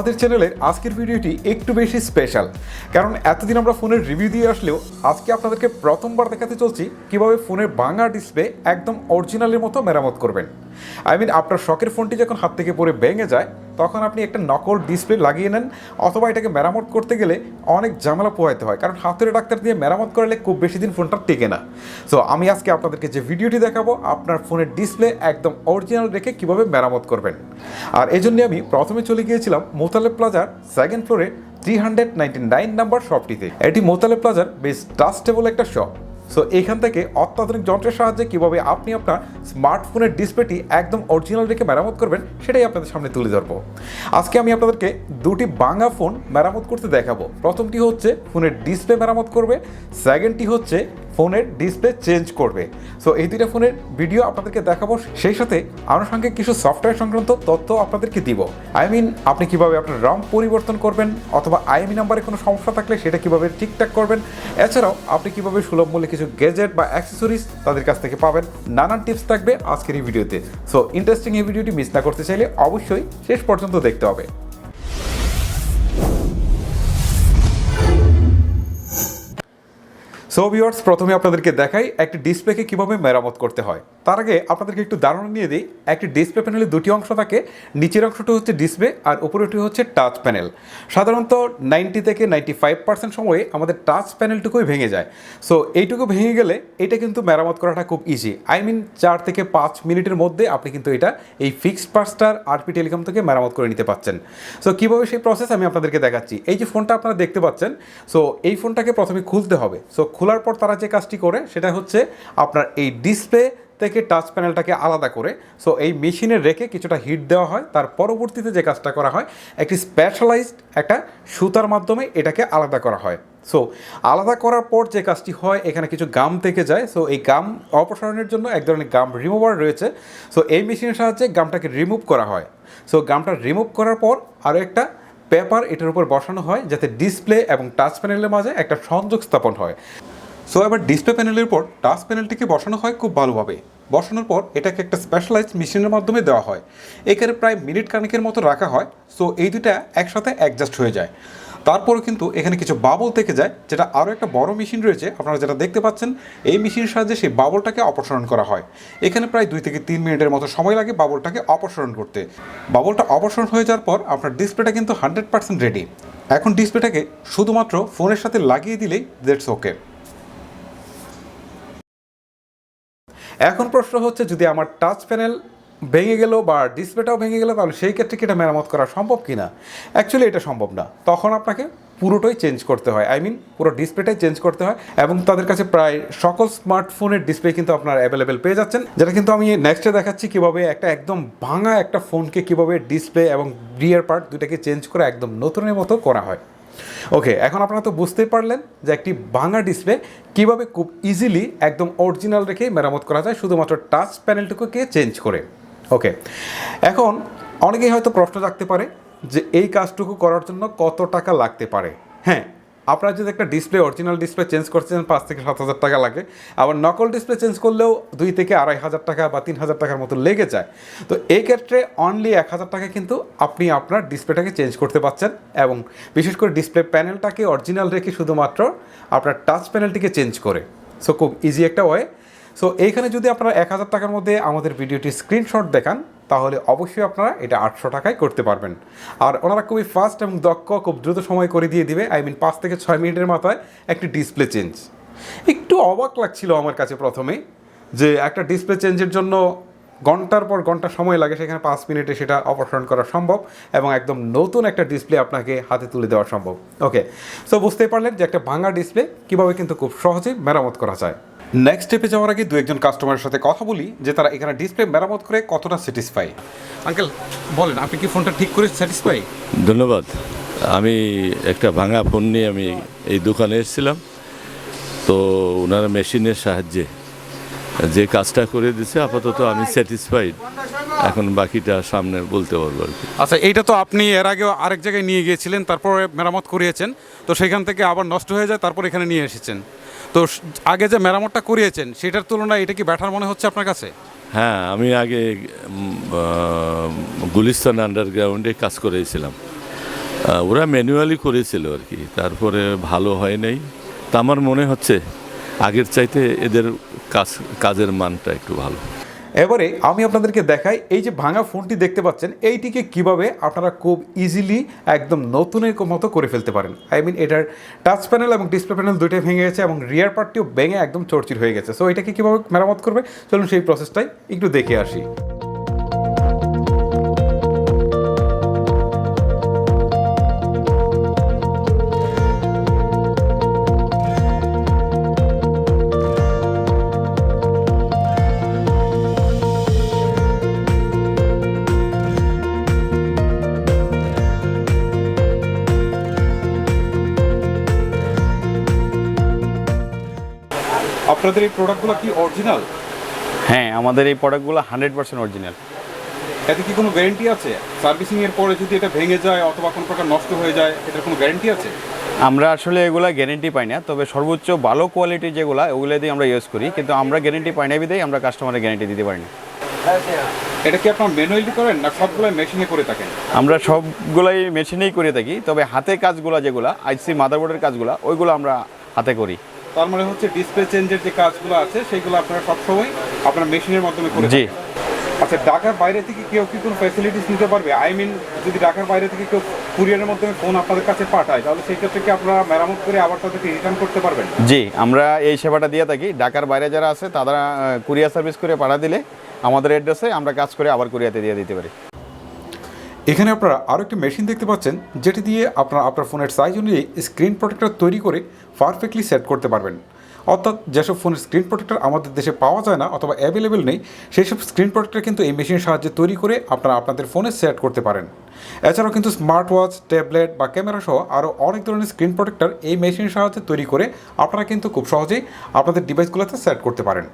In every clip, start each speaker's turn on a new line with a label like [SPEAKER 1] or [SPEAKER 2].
[SPEAKER 1] আমাদের চ্যানেলের আজকের ভিডিওটি একটু বেশি স্পেশাল, কারণ এতদিন আমরা ফোনের রিভিউ দিয়ে আসলেও আজকে আপনাদেরকে প্রথমবার দেখাতে চলছি কীভাবে ফোনের ভাঙা ডিসপ্লে একদম অরিজিনালের মতো মেরামত করবেন। আপনার শখের ফোনটি যখন হাত থেকে পড়ে ভেঙে যায় তখন আপনি একটা নকল ডিসপ্লে লাগিয়ে নেন, অথবা এটাকে মেরামত করতে গেলে অনেক ঝামেলা পোহাইতে হয়, কারণ হাতের ডাক্তার দিয়ে মেরামত করলে খুব বেশি দিন ফোনটা টেকে না। সো আমি আজকে আপনাদেরকে যে ভিডিওটি দেখাবো আপনার ফোনের ডিসপ্লে একদম অরিজিনাল রেখে কীভাবে মেরামত করবেন। আর এই জন্যে আমি প্রথমে চলে গিয়েছিলাম মোতালেব প্লাজার সেকেন্ড ফ্লোরে 399 নাম্বার শপটিতে। এটি মোতালেব প্লাজার বেশ ট্রাস্টেবল একটা শপ। সো এখান থেকে অত্যাধুনিক যন্ত্রের সাহায্যে কীভাবে আপনি আপনার স্মার্টফোনের ডিসপ্লেটি একদম অরিজিনাল রেখে মেরামত করবেন সেটাই আপনাদের সামনে তুলে ধরবো। আজকে আমি আপনাদেরকে দুটি ভাঙা ফোন মেরামত করতে দেখাবো। প্রথমটি হচ্ছে ফোনের ডিসপ্লে মেরামত করবে, সেকেন্ডটি হচ্ছে ফোনের ডিসপ্লে চেঞ্জ করবে। সো এই দুইটা ফোনের ভিডিও আপনাদেরকে দেখাবো, সেই সাথে আনুষঙ্গিক কিছু সফটওয়্যার সংক্রান্ত তথ্য আপনাদেরকে দিব। আপনি কীভাবে আপনার রাম পরিবর্তন করবেন, অথবা নাম্বারে কোনো সমস্যা থাকলে সেটা কীভাবে ঠিকঠাক করবেন। এছাড়াও আপনি কীভাবে সুলভ মূল্যে কিছু গ্যাজেট বা অ্যাক্সেসরিজ তাদের কাছ থেকে পাবেন, নানান টিপস থাকবে আজকের এই ভিডিওতে। সো ইন্টারেস্টিং এই ভিডিওটি মিস না করতে চাইলে অবশ্যই শেষ পর্যন্ত দেখতে হবে। সো ভিউয়ার্স, প্রথমে আপনাদেরকে দেখাই একটি ডিসপ্লেকে কীভাবে মেরামত করতে হয়। তার আগে আপনাদেরকে একটু ধারণা নিয়ে দিই। একটি ডিসপ্লে প্যানেলে দুটি অংশ থাকে, নিচের অংশটি হচ্ছে ডিসপ্লে আর উপরেরটি হচ্ছে টাচ প্যানেল। সাধারণত 90 থেকে 95% সময়ে আমাদের টাচ প্যানেলটুকুই ভেঙে যায়। সো এইটুকু ভেঙে গেলে এটা কিন্তু মেরামত করাটা খুব ইজি। 4 থেকে 5 মিনিটের মধ্যে আপনি কিন্তু এটা এই ফিক্সড পার্টসটার আরপি টেলিকম থেকে মেরামত করে নিতে পারছেন। সো কীভাবে সেই প্রসেস আমি আপনাদেরকে দেখাচ্ছি। এই যে ফোনটা আপনারা দেখতে পাচ্ছেন, সো এই ফোনটাকে প্রথমে খুলতে হবে। সো খোলার পর তারা যে কাজটি করে সেটা হচ্ছে আপনার এই ডিসপ্লে থেকে টাচ প্যানেলটাকে আলাদা করে সো এই মেশিনে রেখে কিছুটা হিট দেওয়া হয়। তার পরবর্তীতে যে কাজটা করা হয়, একটি স্পেশালাইজড একটা সুতার মাধ্যমে এটাকে আলাদা করা হয়। সো আলাদা করার পর যে কাজটি হয়, এখানে কিছু গাম থেকে যায়। সো এই গাম অপসারণের জন্য এক ধরনের গাম রিমুভার রয়েছে। সো এই মেশিনের সাহায্যে গামটাকে রিমুভ করা হয়। সো গামটা রিমুভ করার পর আরও একটা পেপার এটার উপর বসানো হয়, যাতে ডিসপ্লে এবং টাচ প্যানেলের মাঝে একটা সংযোগ স্থাপন হয়। সো এবার ডিসপ্লে প্যানেলের উপর টাচ প্যানেলটিকে বসানো হয় খুব ভালোভাবে। বসানোর পর এটাকে একটা স্পেশালাইজড মেশিনের মাধ্যমে দেওয়া হয়। এখানে প্রায় মিনিট খানেকের মতো রাখা হয়। সো এই দুটা একসাথে অ্যাডজাস্ট হয়ে যায়। তারপরে কিন্তু এখানে কিছু বাবল থেকে যায়, যেটা আরও একটা বড় মেশিন রয়েছে আপনারা যেটা দেখতে পাচ্ছেন। এই মেশিনের সাহায্যে সেই বাবলটাকে অপসারণ করা হয়। এখানে প্রায় 2 থেকে 3 মিনিটের মতো সময় লাগে বাবলটাকে অপসারণ করতে। বাবলটা অপসারণ হয়ে যাওয়ার পর আপনার ডিসপ্লেটা কিন্তু 100% রেডি। এখন ডিসপ্লেটাকে শুধুমাত্র ফোনের সাথে লাগিয়ে দিলেই দ্যাটস ওকে। এখন প্রশ্ন হচ্ছে, যদি আমার টাচ প্যানেল ভেঙে গেল বা ডিসপ্লেটাও ভেঙে গেল, তাহলে সেই ক্ষেত্রে কি এটা মেরামত করা সম্ভব কি না? অ্যাকচুয়ালি এটা সম্ভব না। তখন আপনাকে পুরোটাই চেঞ্জ করতে হয়, পুরো ডিসপ্লেটাই চেঞ্জ করতে হয়। এবং তাদের কাছে প্রায় সকল স্মার্টফোনের ডিসপ্লে কিন্তু আপনার অ্যাভেলেবেল পেয়ে যাচ্ছেন, যেটা কিন্তু আমি নেক্সটে দেখাচ্ছি কীভাবে একটা একদম ভাঙা একটা ফোনকে কীভাবে ডিসপ্লে এবং রিয়ার পার্ট দুটাকে চেঞ্জ করে একদম নতুনের মতো করা হয়। ওকে, এখন আপনারা তো বুঝতেই পারলেন যে একটি ভাঙা ডিসপ্লে কীভাবে খুব ইজিলি একদম অরিজিনাল রেখে মেরামত করা যায় শুধুমাত্র টাচ প্যানেলটুকুকে চেঞ্জ করে। ওকে, এখন অনেকেই হয়তো প্রশ্ন রাখতে পারে যে এই কাজটুকু করার জন্য কত টাকা লাগতে পারে। হ্যাঁ, আপনারা যদি একটা ডিসপ্লে অরিজিনাল ডিসপ্লে চেঞ্জ করছেন 5 থেকে 7,000 টাকা লাগে। আবার নকল ডিসপ্লে চেঞ্জ করলেও 2 থেকে 2,500 টাকা বা 3,000 টাকার মতো লেগে যায়। তো এই ক্ষেত্রে অনলি 1,000 টাকা কিন্তু আপনি আপনার ডিসপ্লেটাকে চেঞ্জ করতে পারছেন, এবং বিশেষ করে ডিসপ্লে প্যানেলটাকে অরিজিনাল রেখে শুধুমাত্র আপনার টাচ প্যানেলটিকে চেঞ্জ করে। সো খুব ইজি একটা ওয়ে। সো এইখানে যদি আপনারা 1,000 টাকার মধ্যে আমাদের ভিডিওটি স্ক্রিনশট দেখান, তাহলে অবশ্যই আপনারা এটা 800 টাকায় করতে পারবেন। আর ওনারা খুবই ফাস্ট এবং দক্ষ, খুব দ্রুত সময় করে দিয়ে দিবে। 5 থেকে 6 মিনিটের মাথায় একটি ডিসপ্লে চেঞ্জ। একটু অবাক লাগছিল আমার কাছে প্রথমে যে একটা ডিসপ্লে চেঞ্জের জন্য ঘন্টার পর ঘন্টা সময় লাগে, সেখানে 5 মিনিটে সেটা অপারেশন করা সম্ভব এবং একদম নতুন একটা ডিসপ্লে আপনাকে হাতে তুলে দেওয়া সম্ভব। ওকে, সো বুঝতেই পারলেন যে একটা ভাঙা ডিসপ্লে কীভাবে কিন্তু খুব সহজেই মেরামত করা যায়। নেক্সট স্টেপে যাওয়ার আগে 2-1 কাস্টমারের সাথে কথা বলি যে তারা এখানে ডিসপ্লে মেরামত করে কতটা স্যাটিসফাই। আঙ্কেল বলেন, আপনি কি ফোনটা ঠিক করে স্যাটিসফাই?
[SPEAKER 2] ধন্যবাদ। আমি একটা ভাঙা ফোন নিয়ে আমি এই দোকানে এসেছিলাম, তো ওনারা মেশিনের সাহায্যে যে কাজটা করে দিচ্ছে আপাতত আমি স্যাটিসফাইড। এখন বাকিটা সামনে বলতে পারবো আর কি।
[SPEAKER 1] আচ্ছা, এইটা তো আপনি এর আগেও আরেক জায়গায় নিয়ে গিয়েছিলেন, তারপরে মেরামত করিয়েছেন, তো সেখান থেকে আবার নষ্ট হয়ে যায়, তারপর এখানে নিয়ে এসেছেন। তো আগে যে মেরামতটা করিয়েছেন সেটার তুলনায় এটা কি বেটার মনে হচ্ছে আপনার কাছে?
[SPEAKER 2] হ্যাঁ, আমি আগে গুলিস্তান আন্ডারগ্রাউন্ডে কাজ করেছিলাম, ওরা ম্যানুয়ালি করেছিল আর কি, তারপরে ভালো হয় নাই। তা আমার মনে হচ্ছে আগের চাইতে এদের কাজের মানটা একটু ভালো।
[SPEAKER 1] এবারে আমি আপনাদেরকে দেখাই এই যে ভাঙা ফোনটি দেখতে পাচ্ছেন, এইটিকে কিভাবে আপনারা খুব ইজিলি একদম নতুনের মতো করে ফেলতে পারেন। আই মিন এটার টাচ প্যানেল এবং ডিসপ্লে প্যানেল দুইটাই ভেঙে গেছে এবং রিয়ার পার্টটিও ভেঙে একদম চরচির হয়ে গেছে। সো এটাকে কীভাবে মেরামত করবে চলুন সেই প্রসেসটাই একটু দেখে আসি। আপনাদের এই প্রোডাক্টগুলো কি অরিজিনাল?
[SPEAKER 3] হ্যাঁ, আমাদের এই প্রোডাক্টগুলো 100% অরিজিনাল।
[SPEAKER 1] এতে কি কোনো গ্যারেন্টি আছে? সার্ভিসিং এর পরে যদি এটা ভেঙে যায় অথবা কোনো প্রকার নষ্ট হয়ে যায়, এটার কোনো গ্যারেন্টি আছে?
[SPEAKER 3] আমরা আসলে এগুলা গ্যারেন্টি পাই না, তবে সর্বোচ্চ ভালো কোয়ালিটি যেগুলো ওগুলো দিয়ে আমরা ইউজ করি, কিন্তু আমরা গ্যারেন্টি পাই না বিধায় আমরা কাস্টমারের গ্যারেন্টি দিতে পারি না।
[SPEAKER 1] এটা কি আপনারা ম্যানুয়ালি করেন না সবগুলাই মেশিনে করে থাকেন?
[SPEAKER 3] আমরা সবগুলাই মেশিনেই করে থাকি, তবে হাতে কাজগুলো যেগুলো আইসি মাদারবোর্ডের কাজগুলো ওইগুলো আমরা হাতে করি।
[SPEAKER 1] তার মানে হচ্ছে ডিসপ্লে চেঞ্জের যে কাজগুলো আছে সেগুলো আপনারা সবসময় আপনারা মেশিনের মাধ্যমে করে
[SPEAKER 3] জি।
[SPEAKER 1] থাকেন। আচ্ছা, ঢাকার বাইরে থেকে কেউ কি কোনো ফ্যাসিলিটিস নিতে পারবে? আই মিন যদি ঢাকার বাইরে থেকে কেউ কুরিয়ারের মাধ্যমে ফোন আপনাদের কাছে পাঠায়, তাহলে সেই ক্ষেত্রে কি আপনারা মেরামত করে আবার তাদেরকে রিটার্ন করতে পারবেন?
[SPEAKER 3] জি, আমরা এই সেবাটা দিয়ে থাকি। ঢাকার বাইরে যারা আছে তারা কুরিয়ার সার্ভিস করে পাঠা দিলে আমাদের অ্যাড্রেসে আমরা কাজ করে আবার কুরিয়াতে দিয়ে দিতে পারি।
[SPEAKER 1] এখানে আপনারা আরও একটি মেশিন দেখতে পাচ্ছেন, যেটি দিয়ে আপনারা আপনার ফোনের সাইজ অনুযায়ী স্ক্রিন প্রোটেক্টর তৈরি করে পারফেক্টলি সেট করতে পারবেন। অর্থাৎ যেসব ফোনের স্ক্রিন প্রোটেক্টর আমাদের দেশে পাওয়া যায় না অথবা অ্যাভেলেবেল নেই, সেই সব স্ক্রিন প্রোটেক্টর কিন্তু এই মেশিনের সাহায্যে তৈরি করে আপনারা আপনাদের ফোনে সেট করতে পারেন। এছাড়াও কিন্তু স্মার্ট ওয়াচ, ট্যাবলেট বা ক্যামেরা সহ আরও অনেক ধরনের স্ক্রিন প্রোটেক্টর এই মেশিনের সাহায্যে তৈরি করে আপনারা কিন্তু খুব সহজেই আপনাদের ডিভাইসগুলোতে সেট করতে পারেন।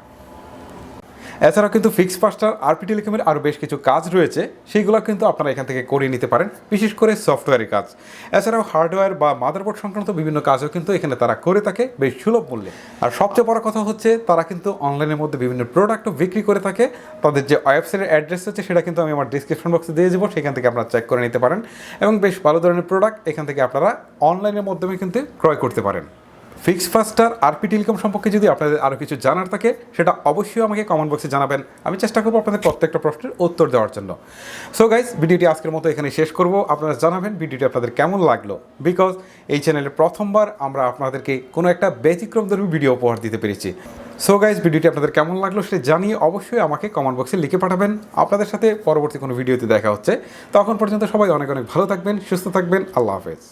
[SPEAKER 1] এছাড়াও কিন্তু ফিক্স ফাস্টার আরপি টেলিকমের আরও বেশ কিছু কাজ রয়েছে, সেইগুলো কিন্তু আপনারা এখান থেকে করিয়ে নিতে পারেন, বিশেষ করে সফটওয়্যারের কাজ। এছাড়াও হার্ডওয়্যার বা মাদারবোর্ড সংক্রান্ত বিভিন্ন কাজও কিন্তু এখানে তারা করে থাকে বেশ সুলভ মূল্যে। আর সবচেয়ে বড় কথা হচ্ছে তারা কিন্তু অনলাইনের মধ্যে বিভিন্ন প্রোডাক্টও বিক্রি করে থাকে। তাদের যে ওয়েবসাইটের অ্যাড্রেস আছে সেটা কিন্তু আমি আমার ডিসক্রিপশন বক্সে দিয়ে দেবো, সেখান থেকে আপনারা চেক করে নিতে পারেন এবং বেশ ভালো ধরনের প্রোডাক্ট এখান থেকে আপনারা অনলাইনের মাধ্যমে কিন্তু ক্রয় করতে পারেন। ফিক্স ফাস্টার আরপি টেলিকম সম্পর্কে যদি আপনাদের আরও কিছু জানার থাকে সেটা অবশ্যই আমাকে কমেন্ট বক্সে জানাবেন, আমি চেষ্টা করবো আপনাদের প্রত্যেকটা প্রশ্নের উত্তর দেওয়ার জন্য। সো গাইস, ভিডিওটি আজকের মতো এখানে শেষ করব। আপনারা জানাবেন ভিডিওটি আপনাদের কেমন লাগলো, বিকজ এই চ্যানেলে প্রথমবার আমরা আপনাদেরকে কোনো একটা ব্যতিক্রমধর্মী ভিডিও উপহার দিতে পেরেছি। সো গাইস, ভিডিওটি আপনাদের কেমন লাগলো সেটা জানিয়ে অবশ্যই আমাকে কমেন্ট বক্সে লিখে পাঠাবেন। আপনাদের সাথে পরবর্তী কোনো ভিডিওতে দেখা হচ্ছে, তখন পর্যন্ত সবাই অনেক অনেক ভালো থাকবেন, সুস্থ থাকবেন। আল্লাহ হাফেজ।